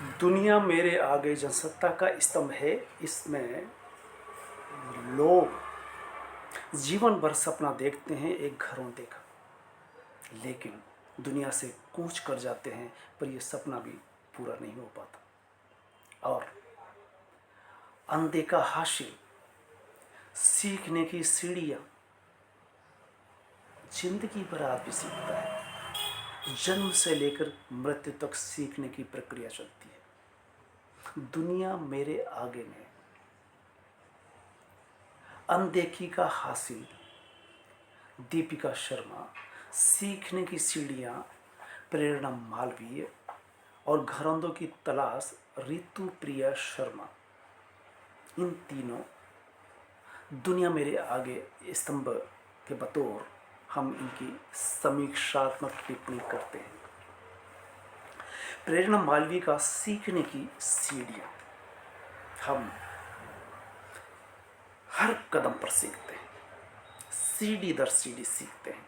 दुनिया मेरे आगे जनसत्ता का स्तंभ है। इसमें लोग जीवन भर सपना देखते हैं एक घरौंदे का, लेकिन दुनिया से कूच कर जाते हैं, पर यह सपना भी पूरा नहीं हो पाता। और अनदेखा हासिल सीखने की सीढ़ियाँ जिंदगी भर आदमी सीखता है। जन्म से लेकर मृत्यु तक सीखने की प्रक्रिया चलती है। दुनिया मेरे आगे में अनदेखी का हासिल दीपिका शर्मा, सीखने की सीढ़ियाँ प्रेरणा मालवीय और घरौंदों की तलाश रितु प्रिया शर्मा, इन तीनों दुनिया मेरे आगे स्तंभ के बतौर हम इनकी समीक्षात्मक टिप्पणी करते हैं। प्रेरणा मालवीय का सीखने की सीढ़ियाँ हम हर कदम पर सीखते हैं, सीढ़ी दर सीढ़ी सीखते हैं,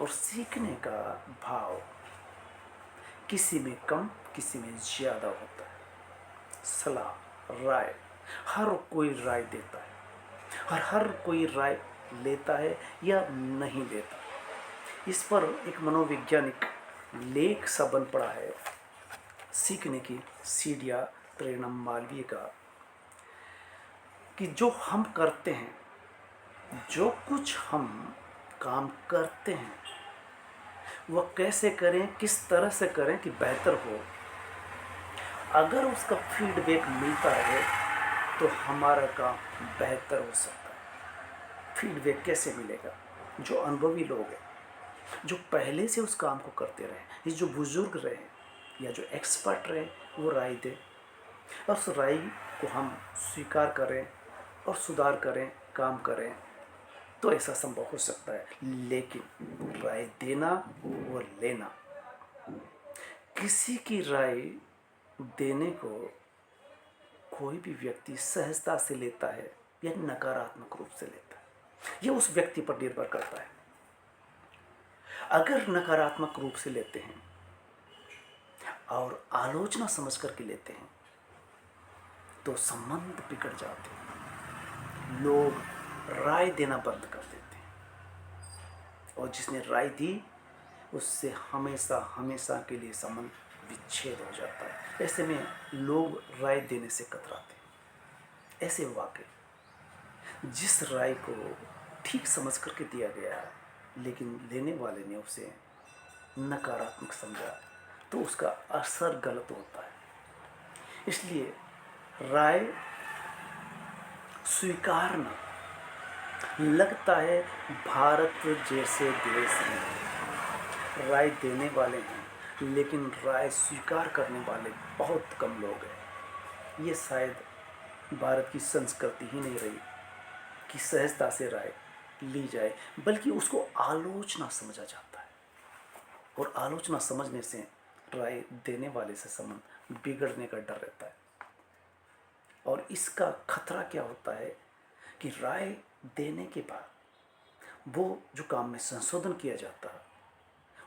और सीखने का भाव किसी में कम किसी में ज़्यादा होता है। सलाह राय हर कोई राय देता है और हर कोई राय लेता है या नहीं लेता। इस पर एक मनोवैज्ञानिक लेख सा बन पड़ा है, सीखने की सीढ़ियाँ प्रेरणा मालवीय का, कि जो हम करते हैं, जो कुछ हम काम करते हैं, वह कैसे करें, किस तरह से करें कि बेहतर हो। अगर उसका फीडबैक मिलता रहे तो हमारा काम बेहतर हो सकता है। फीडबैक कैसे मिलेगा? जो अनुभवी लोग हैं, जो पहले से उस काम को करते रहे, ये जो बुजुर्ग रहे या जो एक्सपर्ट रहे, वो राय दें और उस राय को हम स्वीकार करें और सुधार करें, काम करें, तो ऐसा संभव हो सकता है। लेकिन राय देना और लेना, किसी की राय देने को कोई भी व्यक्ति सहजता से लेता है या नकारात्मक रूप से लेता है, यह उस व्यक्ति पर निर्भर करता है। अगर नकारात्मक रूप से लेते हैं और आलोचना समझ करके लेते हैं तो संबंध बिगड़ जाते हैं, लोग राय देना बंद कर देते हैं, और जिसने राय दी उससे हमेशा हमेशा के लिए संबंध विच्छेद हो जाता है। ऐसे में लोग राय देने से कतराते हैं। ऐसे वाकई जिस राय को ठीक समझ करके दिया गया लेकिन लेने वाले ने उसे नकारात्मक समझा, तो उसका असर गलत होता है। इसलिए राय स्वीकारना, लगता है भारत जैसे देश में राय देने वाले हैं लेकिन राय स्वीकार करने वाले बहुत कम लोग हैं। ये शायद भारत की संस्कृति ही नहीं रही कि सहजता से राय ली जाए, बल्कि उसको आलोचना समझा जाता है, और आलोचना समझने से राय देने वाले से संबंध बिगड़ने का डर रहता है। और इसका खतरा क्या होता है कि राय देने के बाद वो जो काम में संशोधन किया जाता है,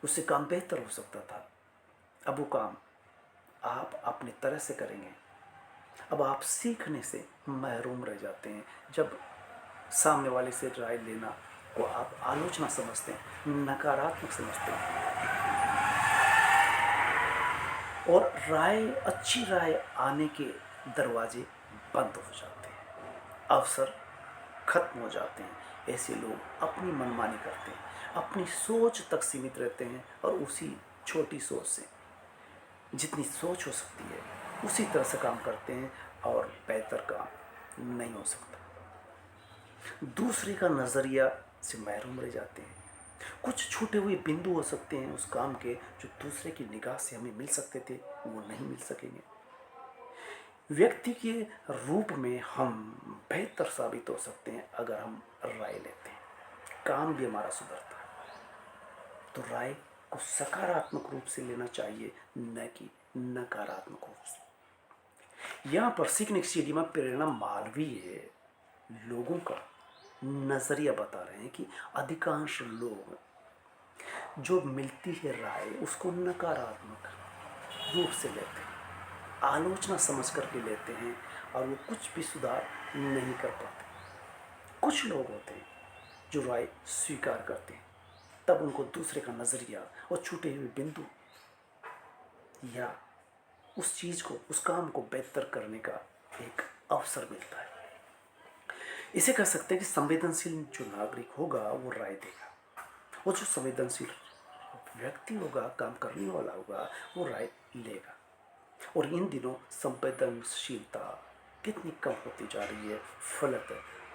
उससे काम बेहतर हो सकता था, अब वो काम आप अपनी तरह से करेंगे। अब आप सीखने से महरूम रह जाते हैं जब सामने वाले से राय लेना को आप आलोचना समझते हैं, नकारात्मक समझते हैं, और अच्छी राय आने के दरवाजे बंद हो जाते हैं, अवसर खत्म हो जाते हैं। ऐसे लोग अपनी मनमानी करते हैं, अपनी सोच तक सीमित रहते हैं, और उसी छोटी सोच से जितनी सोच हो सकती है उसी तरह से काम करते हैं, और बेहतर काम नहीं हो सकता। दूसरे का नज़रिया से महरूम रह जाते हैं। कुछ छूटे हुए बिंदु हो सकते हैं उस काम के, जो दूसरे की निगाह से हमें मिल सकते थे, वो नहीं मिल सकेंगे। व्यक्ति के रूप में हम बेहतर साबित हो सकते हैं अगर हम राय लेते हैं, काम भी हमारा सुधरता है। तो राय को सकारात्मक रूप से लेना चाहिए, न कि नकारात्मक रूप से। यहाँ पर सीखने की सीढ़ी में प्रेरणा मालवीय लोगों का नज़रिया बता रहे हैं कि अधिकांश लोग जो मिलती है राय उसको नकारात्मक रूप से लेते हैं। आलोचना समझ करके लेते हैं और वो कुछ भी सुधार नहीं कर पाते। कुछ लोग होते हैं जो राय स्वीकार करते हैं, तब उनको दूसरे का नज़रिया और छूटे हुए बिंदु या उस चीज़ को, उस काम को बेहतर करने का एक अवसर मिलता है। इसे कह सकते हैं कि संवेदनशील जो नागरिक होगा वो राय देगा, और जो संवेदनशील व्यक्ति होगा, काम करने वाला होगा, वो राय लेगा। और इन दिनों संवेदनशीलता कितनी कम होती जा रही है, फलत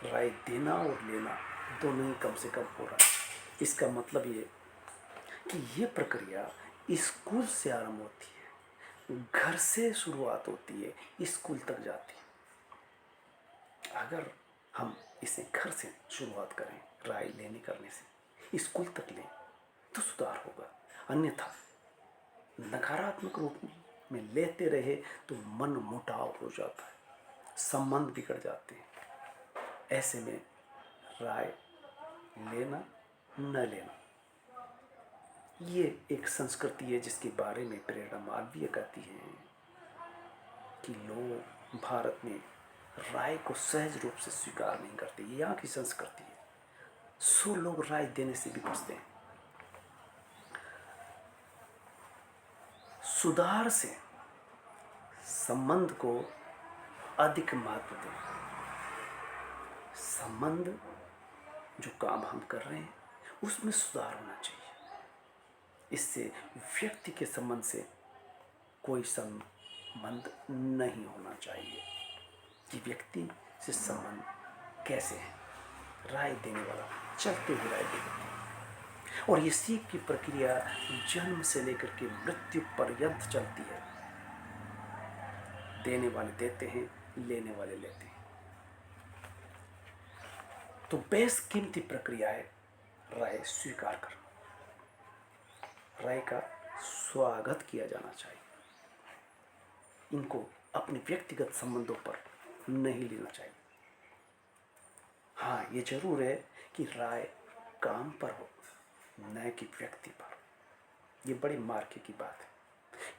राय देना और लेना दोनों ही कम से कम हो रहा है। इसका मतलब ये कि ये प्रक्रिया स्कूल से आरंभ होती है, घर से शुरुआत होती है, स्कूल तक जाती है। अगर हम इसे घर से शुरुआत करें, राय लेने करने से स्कूल तक लें, तो सुधार होगा। अन्यथा नकारात्मक रूप में लेते रहे तो मन मुटाव हो जाता है, संबंध बिगड़ जाते हैं। ऐसे में राय लेना न लेना ये एक संस्कृति है जिसके बारे में प्रेरणा मालवीय कहती है कि लोग भारत में राय को सहज रूप से स्वीकार नहीं करते। ये यहाँ की संस्कृति है। सो लोग राय देने से भी बचते हैं। सुधार से संबंध को अधिक महत्व दें। संबंध जो काम हम कर रहे हैं उसमें सुधार होना चाहिए। इससे व्यक्ति के संबंध से कोई संबंध नहीं होना चाहिए कि व्यक्ति से संबंध कैसे है। राय देने वाला चलते हुए राय देते हैं, और ये सीख की प्रक्रिया जन्म से लेकर के मृत्यु पर्यंत चलती है। देने वाले देते हैं, लेने वाले लेते हैं। तो बेशकीमती प्रक्रिया है राय स्वीकार करना। राय का स्वागत किया जाना चाहिए। इनको अपने व्यक्तिगत संबंधों पर नहीं लेना चाहिए। हाँ, ये जरूर है कि राय काम पर हो, न कि व्यक्ति पर। ये बड़ी मार्के की बात है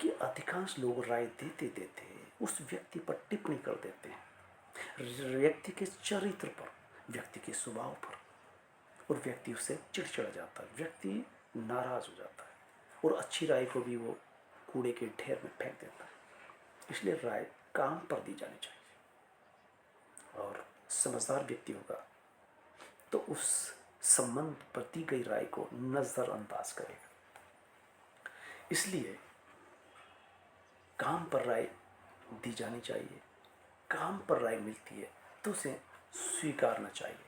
कि अधिकांश लोग राय देते देते उस व्यक्ति पर टिप्पणी कर देते हैं, व्यक्ति के चरित्र पर, व्यक्ति के स्वभाव पर, और व्यक्ति उससे चिड़चिड़ा जाता है, व्यक्ति नाराज हो जाता है, और अच्छी राय को भी वो कूड़े के ढेर में फेंक देता है। इसलिए राय काम पर दी जानी चाहिए। और समझदार व्यक्ति होगा तो उस संबंध पर दी गई राय को नजरअंदाज करेगा। इसलिए काम पर राय दी जानी चाहिए। काम पर राय मिलती है तो उसे स्वीकारना चाहिए।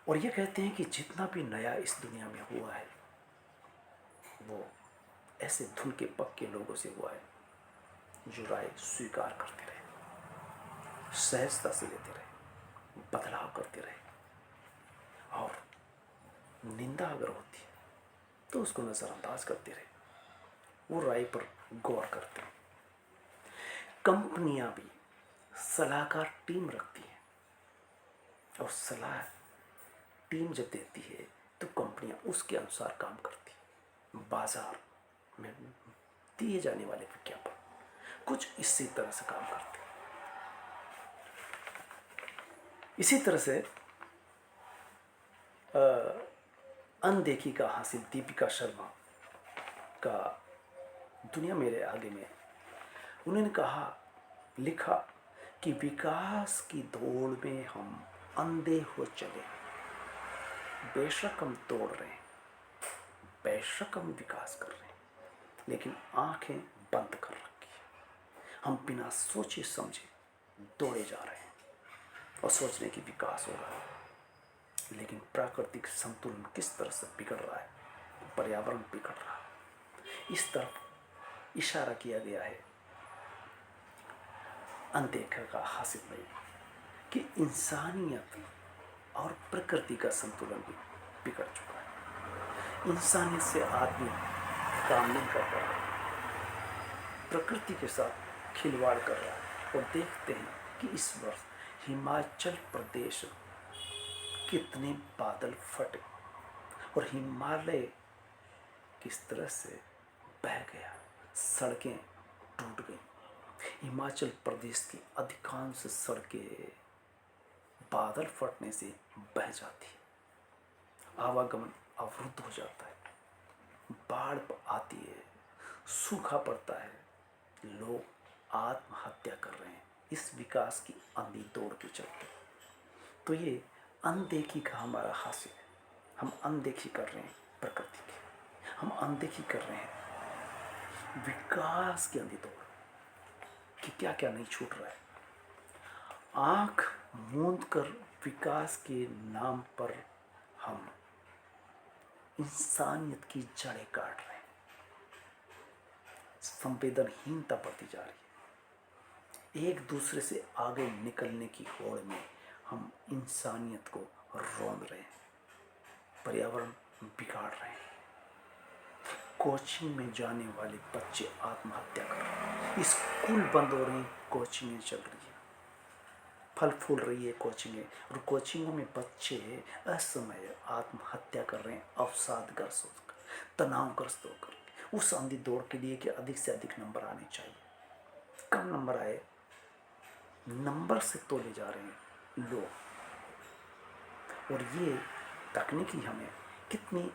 और ये कहते हैं कि जितना भी नया इस दुनिया में हुआ है वो ऐसे धुन के पक्के लोगों से हुआ है जो राय स्वीकार करते रहे, सहजता से लेते रहे, बदलाव करते रहे, और निंदा अगर होती है तो उसको नजरअंदाज करते रहे, वो राय पर गौर करते हैं। कंपनियां भी सलाहकार टीम रखती हैं, और सलाह टीम जब देती है तो कंपनियां उसके अनुसार काम करती हैं। बाजार में दिए जाने वाले विज्ञापन कुछ इसी तरह से काम करते हैं। इसी तरह से अनदेखी का हासिल दीपिका शर्मा का दुनिया मेरे आगे में, उन्होंने कहा, लिखा कि विकास की दौड़ में हम अंधे हो चले। बेशक हम दौड़ रहे हैं, बेशक हम विकास कर रहे हैं, लेकिन आंखें बंद कर रखी है। हम बिना सोचे समझे दौड़े जा रहे हैं और सोचने की विकास हो रहा है, लेकिन प्राकृतिक संतुलन किस तरह से बिगड़ रहा है, पर्यावरण बिगड़ रहा है। इस तरफ इशारा किया गया है अनदेखा का हासिल नहीं कि इंसानियत और प्रकृति का संतुलन भी बिगड़ चुका है। इंसानियत से आदमी काम नहीं कर रहा है, प्रकृति के साथ खिलवाड़ कर रहा है। और देखते हैं कि इस वर्ष हिमाचल प्रदेश कितने बादल फटे और हिमालय किस तरह से बह गया, सड़कें टूट गई। हिमाचल प्रदेश की अधिकांश सड़कें बादल फटने से बह जाती है, आवागमन अवरुद्ध हो जाता है, बाढ़ आती है, सूखा पड़ता है, लोग आत्महत्या कर रहे हैं इस विकास की अंधी दौड़ के चलते। तो ये अनदेखी का हमारा हासिल है। हम अनदेखी कर रहे हैं प्रकृति की, हम अनदेखी कर रहे हैं विकास की अंधी दौड़ कि क्या क्या नहीं छूट रहा है। आंख मूंद कर विकास के नाम पर हम इंसानियत की जड़ें काट रहे हैं। संवेदनहीनता बढ़ती जा रही है। एक दूसरे से आगे निकलने की होड़ में हम इंसानियत को रौंद रहे हैं, पर्यावरण बिगाड़ रहे हैं। कोचिंग में जाने वाले बच्चे आत्महत्या कर रहे हैं, स्कूल बंद हो रहे हैं, कोचिंगें चल रही है, फल फूल रही है कोचिंगें, और कोचिंगों में बच्चे असमय आत्महत्या कर रहे हैं, अवसादग्रस्त होकर, तनावग्रस्त होकर, उस अंधी दौड़ के लिए कि अधिक से अधिक नंबर आने चाहिए। कम नंबर आए, नंबर से तोले जा रहे हैं लोग। और ये तकनीकी हमें कितनी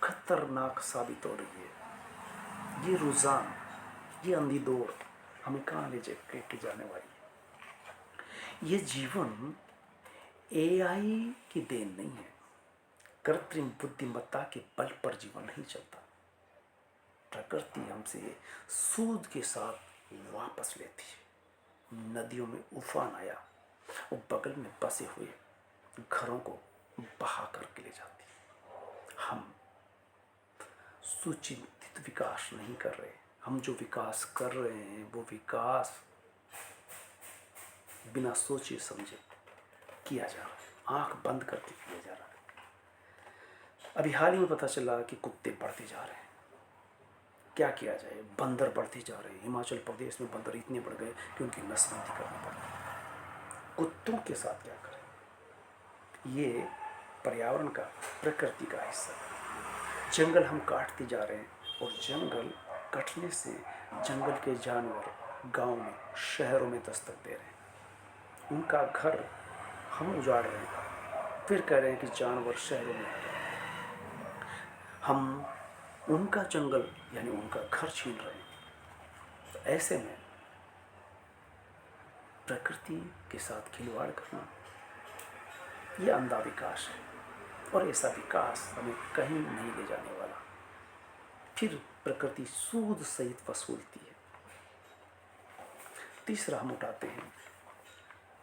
खतरनाक साबित हो रही है। ये रुझान, ये अंधी दौड़ हमें कहाँ ले के जाने वाली है। ये जीवन एआई की देन नहीं है, कृत्रिम बुद्धिमत्ता के बल पर जीवन नहीं चलता। प्रकृति हमसे सूद के साथ वापस लेती है। नदियों में उफान आया और बगल में बसे हुए घरों को बहा करके ले जाती है। हम सुचिंतित विकास नहीं कर रहे। हम जो विकास कर रहे हैं वो विकास बिना सोचे समझे किया जा रहा है, आंख बंद करके किया जा रहा है। अभी हाल ही में पता चला कि कुत्ते बढ़ते जा रहे हैं। क्या किया जाए, बंदर बढ़ते जा रहे हैं। हिमाचल प्रदेश में बंदर इतने बढ़ गए कि उनकी नसबंदी करनी पड़ रही है। कुत्तों के साथ क्या करें? ये पर्यावरण का, प्रकृति का हिस्सा है। जंगल हम काटते जा रहे हैं और जंगल कटने से जंगल के जानवर गांव में, शहरों में दस्तक दे रहे हैं। उनका घर हम उजाड़ रहे हैं, फिर कह रहे हैं कि जानवर शहरों में आ रहे हैं। हम उनका जंगल यानी उनका घर छीन रहे हैं। तो ऐसे में प्रकृति के साथ खिलवाड़ करना ये अंधा विकास है, और ऐसा विकास हमें कहीं नहीं ले जाने वाला। फिर प्रकृति सूद सहित वसूलती है। तीसरा हम उठाते हैं,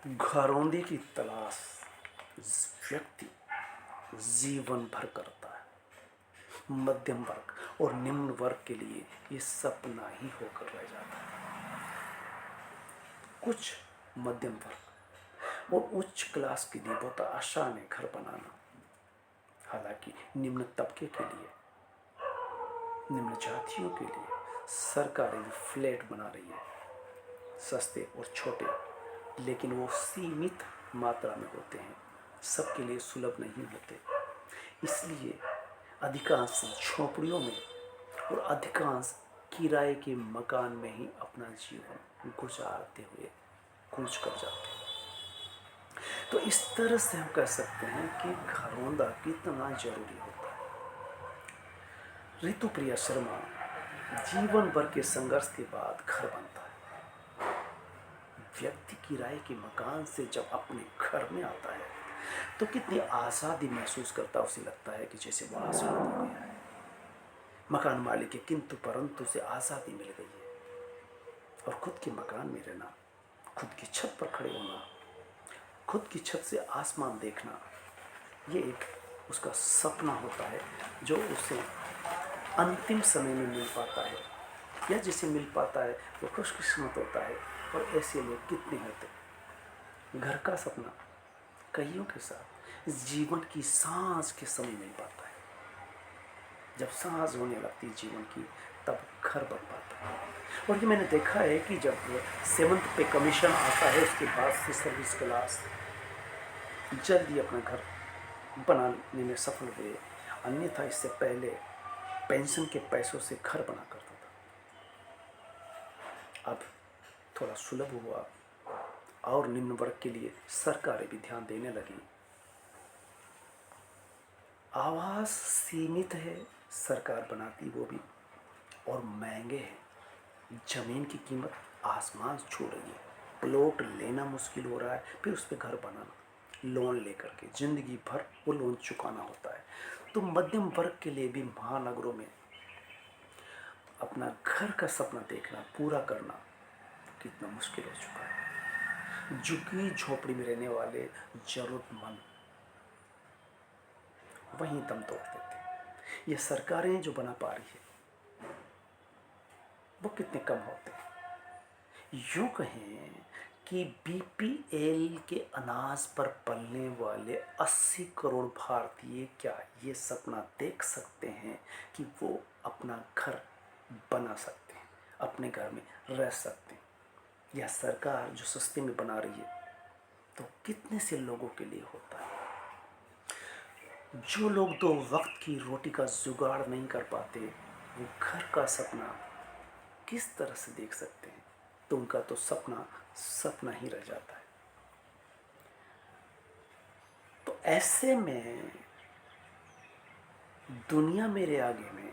घरौंदे की तलाश व्यक्ति जीवन भर करता है। मध्यम वर्ग और निम्न वर्ग के लिए ये सपना ही होकर रह जाता है। कुछ मध्यम वर्ग और उच्च क्लास के लिए बहुत आसान है घर बनाना। हालांकि निम्न तबके के लिए, निम्न जातियों के लिए सरकारें फ्लैट बना रही है, सस्ते और छोटे, लेकिन वो सीमित मात्रा में होते हैं, सबके लिए सुलभ नहीं होते। इसलिए अधिकांश झोपड़ियों में और अधिकांश किराए के मकान में ही अपना जीवन गुजारते हुए कूच कर जाते हैं। तो इस तरह से हम कह सकते हैं कि घरौंदा कितना जरूरी होता है। ऋतुप्रिया शर्मा, जीवन भर के संघर्ष के बाद घर बनता है। व्यक्ति किराए के मकान से जब अपने घर में आता है तो कितनी आज़ादी महसूस करता है। उसे लगता है कि जैसे वो आज़ाद हो गया है। मकान मालिक के किंतु परंतु से आज़ादी मिल गई है, और खुद के मकान में रहना, खुद की छत पर खड़े होना, खुद की छत से आसमान देखना, ये एक उसका सपना होता है जो उसे अंतिम समय में मिल पाता है, या जिसे मिल पाता है वो खुशकिस्मत होता है। और ऐसे लोग कितने होते हैं। घर का सपना कईयों के साथ जीवन की सांस के समय मिल पाता है। जब सांस होने लगती है जीवन की, तब घर बन पाता है। और ये मैंने देखा है कि जब 7th पे कमीशन आता है, उसके बाद से सर्विस क्लास जल्दी अपना घर बनाने में सफल हुए। अन्यथा इससे पहले पेंशन के पैसों से घर बना करता था। अब थोड़ा सुलभ हुआ और निम्न वर्ग के लिए सरकारें भी ध्यान देने लगी। आवास सीमित है, सरकार बनाती वो भी, और महंगे हैं। जमीन की कीमत आसमान छू रही है, प्लॉट लेना मुश्किल हो रहा है, फिर उस पर घर बनाना, लोन लेकर के जिंदगी भर वो लोन चुकाना होता है। तो मध्यम वर्ग के लिए भी महानगरों में अपना घर का सपना देखना, पूरा करना कितना मुश्किल हो चुका है। झुग्गी झोपड़ी में रहने वाले जरूरतमंद वहीं दम तोड़ देते। ये सरकारें जो बना पा रही है वो कितने कम होते हैं। यूं कहें कि बीपीएल के अनाज पर पलने वाले 80 करोड़ भारतीय क्या ये सपना देख सकते हैं कि वो अपना घर बना सकते हैं, अपने घर में रह सकते हैं। यह सरकार जो सस्ते में बना रही है तो कितने से लोगों के लिए होता है। जो लोग 2 वक्त की रोटी का जुगाड़ नहीं कर पाते वो घर का सपना किस तरह से देख सकते हैं। तो उनका तो सपना सपना ही रह जाता है। तो ऐसे में दुनिया मेरे आगे में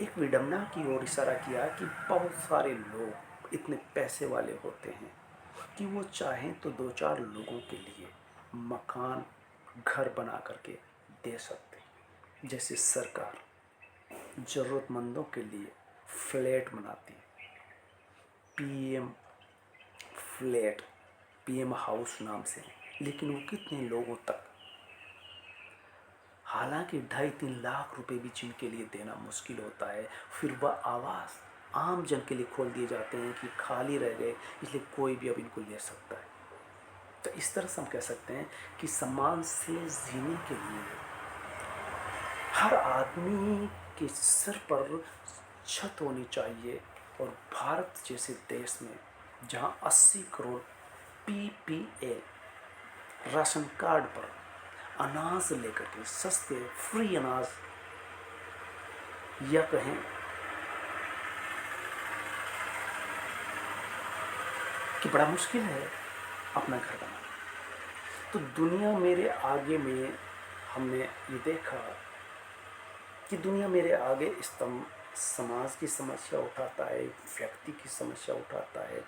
एक विडंबना की ओर इशारा किया कि बहुत सारे लोग इतने पैसे वाले होते हैं कि वो चाहें तो 2-4 लोगों के लिए मकान घर बना करके दे सकते हैं। जैसे सरकार ज़रूरतमंदों के लिए फ्लैट बनाती है, पीएम फ्लैट, पीएम हाउस नाम से, लेकिन वो कितने लोगों तक, हालांकि 2.5-3 लाख रुपए भी जिनके लिए देना मुश्किल होता है, फिर वह आवास आम जन के लिए खोल दिए जाते हैं कि खाली रह गए इसलिए कोई भी अब इनको ले सकता है। तो इस तरह से हम कह सकते हैं कि सम्मान से जीने के लिए हर आदमी के सिर पर छत होनी चाहिए। और भारत जैसे देश में जहां 80 करोड़ पीपीएल राशन कार्ड पर अनाज लेकर के, सस्ते फ्री अनाज, या कहें कि बड़ा मुश्किल है अपना घर बनाना। तो दुनिया मेरे आगे में हमने ये देखा कि दुनिया मेरे आगे स्तंभ समाज की समस्या उठाता है, व्यक्ति की समस्या उठाता है,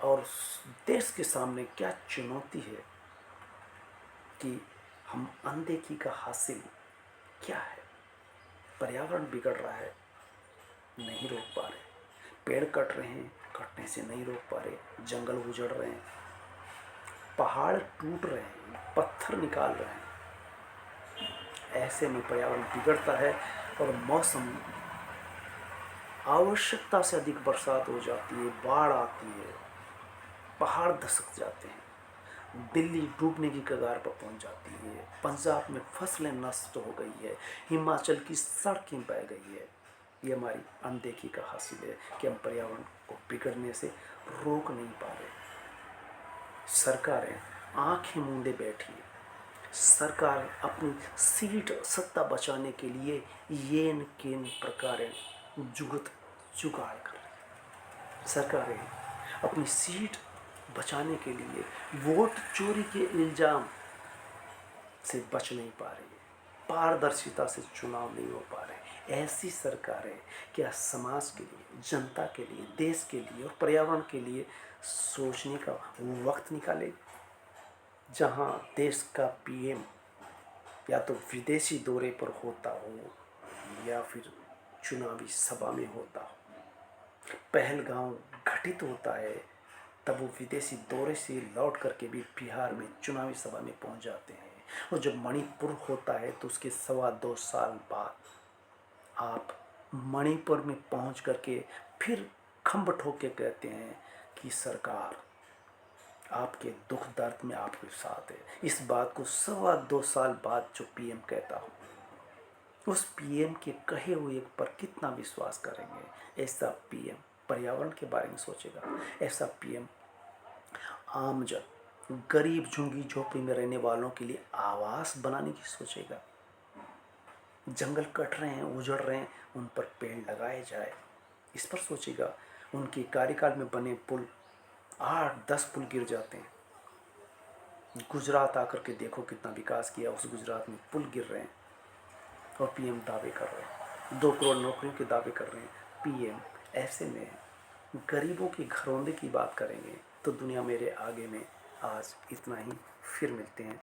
और देश के सामने क्या चुनौती है कि हम अनदेखी का हासिल क्या है। पर्यावरण बिगड़ रहा है, नहीं रोक पा रहे, पेड़ कट रहे हैं, कटने से नहीं रोक पा रहे, जंगल उजड़ रहे हैं, पहाड़ टूट रहे हैं, पत्थर निकाल रहे हैं। ऐसे में पर्यावरण बिगड़ता है और मौसम, आवश्यकता से अधिक बरसात हो जाती है, बाढ़ आती है, पहाड़ धसक जाते हैं, दिल्ली डूबने की कगार पर पहुंच जाती है, पंजाब में फसलें नष्ट हो गई है, हिमाचल की सड़कें बह गई है। ये हमारी अनदेखी का हासिल है कि हम पर्यावरण को बिगड़ने से रोक नहीं पा रहे। सरकारें आंखें मूंदे बैठी है। सरकार अपनी सीट सत्ता बचाने के लिए ये न किन प्रकार जुगत जुगाड़ कर रही है। सरकारें अपनी सीट बचाने के लिए वोट चोरी के इल्जाम से बच नहीं पा रही है, पारदर्शिता से चुनाव नहीं हो पा रहे। ऐसी सरकारें क्या समाज के लिए, जनता के लिए, देश के लिए और पर्यावरण के लिए सोचने का वक्त निकाले? जहां देश का पीएम या तो विदेशी दौरे पर होता हो या फिर चुनावी सभा में होता हो, पहलगांव घटित होता है, तब वो विदेशी दौरे से लौट करके भी बिहार में चुनावी सभा में पहुंच जाते हैं। और जब मणिपुर होता है तो उसके 2.25 साल बाद आप मणिपुर में पहुंच करके फिर खम्भ ठोक के कहते हैं कि सरकार आपके दुख दर्द में आपके साथ है। इस बात को 2.25 साल बाद जो पीएम कहता हो, उस पीएम के कहे हुए पर कितना विश्वास करेंगे? ऐसा पीएम पर्यावरण के बारे में सोचेगा? ऐसा पीएम आमजन, गरीब, झुग्गी झोपड़ी में रहने वालों के लिए आवास बनाने की सोचेगा? जंगल कट रहे हैं, उजड़ रहे हैं, उन पर पेड़ लगाए जाए, इस पर सोचेगा? उनके कार्यकाल में बने पुल 8-10 पुल गिर जाते हैं। गुजरात आकर के देखो कितना विकास किया, उस गुजरात में पुल गिर रहे हैं और पीएम दावे कर रहे हैं, 2 करोड़ नौकरियों के दावे कर रहे हैं पीएम। ऐसे में गरीबों की घरौंदे की बात करेंगे तो दुनिया मेरे आगे में आज इतना ही। फिर मिलते हैं।